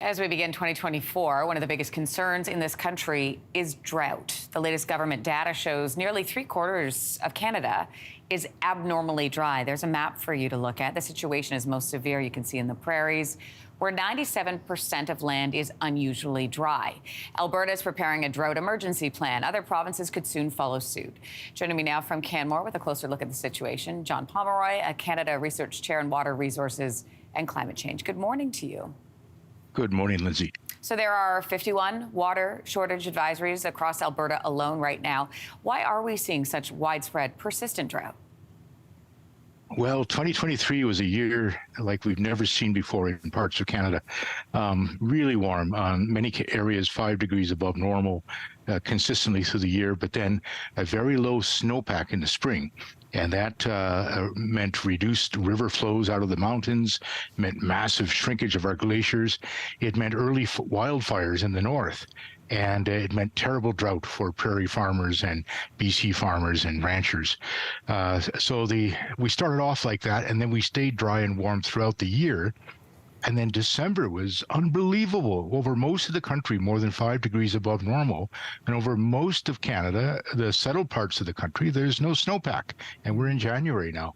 As we begin 2024, one of the biggest concerns in this country is drought. The latest government data shows nearly three-quarters of Canada is abnormally dry. There's a map for you to look at. The situation is most severe, you can see in the prairies, where 97% of land is unusually dry. Alberta is preparing a drought emergency plan. Other provinces could soon follow suit. Joining me now from Canmore with a closer look at the situation, John Pomeroy, a Canada Research Chair in Water Resources and Climate Change. Good morning to you. Good morning, Lindsey. So there are 51 water shortage advisories across Alberta alone right now. Why are we seeing such widespread, persistent drought? Well, 2023 was a year like we've never seen before in parts of Canada. Really warm, many areas 5 degrees above normal consistently through the year, but then a very low snowpack in the spring. And that meant reduced river flows out of the mountains, meant massive shrinkage of our glaciers. It meant early wildfires in the north. And it meant terrible drought for prairie farmers and BC farmers and ranchers. We started off like that, and then we stayed dry and warm throughout the year. And then December was unbelievable. Over most of the country, more than 5 degrees above normal. And over most of Canada, the settled parts of the country, there's no snowpack. And we're in January now.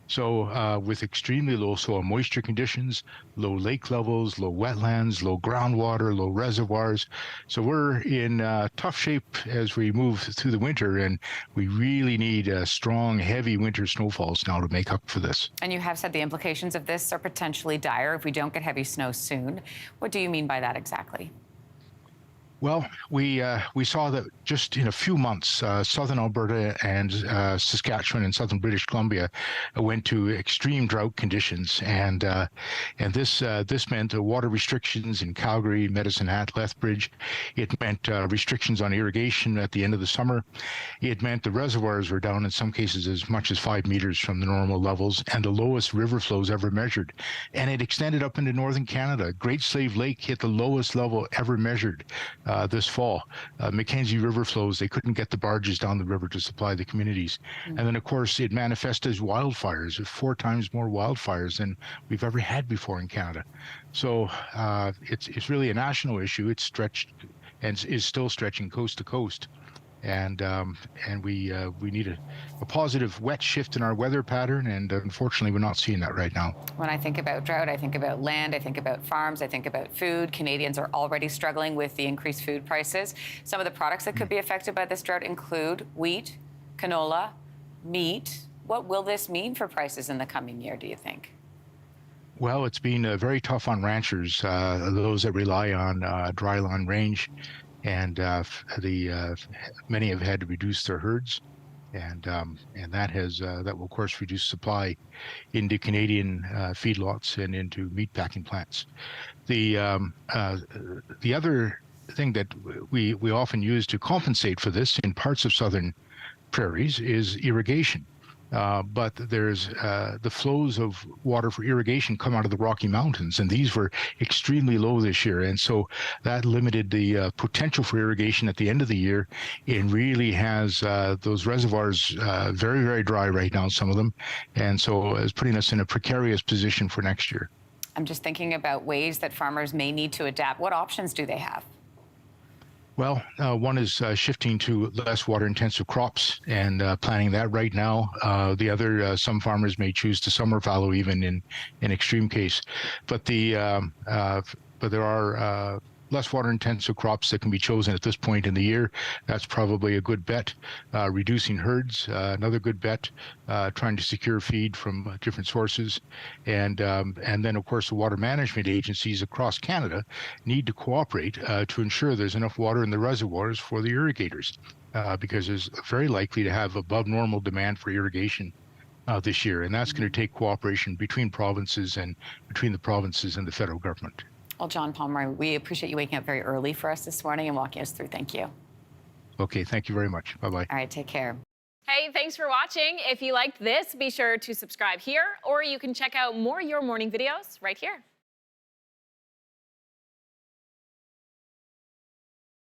So with extremely low soil moisture conditions, low lake levels, low wetlands, low groundwater, low reservoirs. So we're in tough shape as we move through the winter, and we really need strong, heavy winter snowfalls now to make up for this. And you have said the implications of this are potentially dire if we don't get heavy snow soon. What do you mean by that exactly? Well, we saw that just in a few months, southern Alberta and Saskatchewan and southern British Columbia went to extreme drought conditions, and this meant water restrictions in Calgary, Medicine Hat, Lethbridge. It meant restrictions on irrigation at the end of the summer. It meant the reservoirs were down in some cases as much as 5 meters from the normal levels, and the lowest river flows ever measured. And it extended up into northern Canada. Great Slave Lake hit the lowest level ever measured this fall. Mackenzie River flows, they couldn't get the barges down the river to supply the communities. And then, of course, it manifested as wildfires, 4 times more wildfires than we've ever had before in Canada. So it's really a national issue. It's stretched and is still stretching coast to coast. And we need a positive wet shift in our weather pattern, and unfortunately we're not seeing that right now. When I think about drought, I think about land, I think about farms, I think about food. Canadians are already struggling with the increased food prices. Some of the products that could be affected by this drought include wheat, canola, meat. What will this mean for prices in the coming year, do you think? Well, it's been very tough on ranchers, those that rely on dryland range. And many have had to reduce their herds, and that will of course reduce supply into Canadian feedlots and into meat packing plants. The other thing that we often use to compensate for this in parts of southern prairies is irrigation. But there's the flows of water for irrigation come out of the Rocky Mountains, and these were extremely low this year. And so that limited the potential for irrigation at the end of the year. It really has those reservoirs very, very dry right now, some of them. And so it's putting us in a precarious position for next year. I'm just thinking about ways that farmers may need to adapt. What options do they have? Well, one is shifting to less water-intensive crops and planting that right now. The other, some farmers may choose to summer fallow even in extreme case. But there are less water-intensive crops that can be chosen at this point in the year. That's probably a good bet. Reducing herds, another good bet. Trying to secure feed from different sources, and then of course the water management agencies across Canada need to cooperate to ensure there's enough water in the reservoirs for the irrigators, because there's very likely to have above normal demand for irrigation this year, and that's going to take cooperation between provinces and between the provinces and the federal government. Well, John Pomeroy, we appreciate you waking up very early for us this morning and walking us through. Thank you. Okay, thank you very much. Bye-bye. All right, take care. Hey, thanks for watching. If you liked this, be sure to subscribe here, or you can check out more Your Morning videos right here.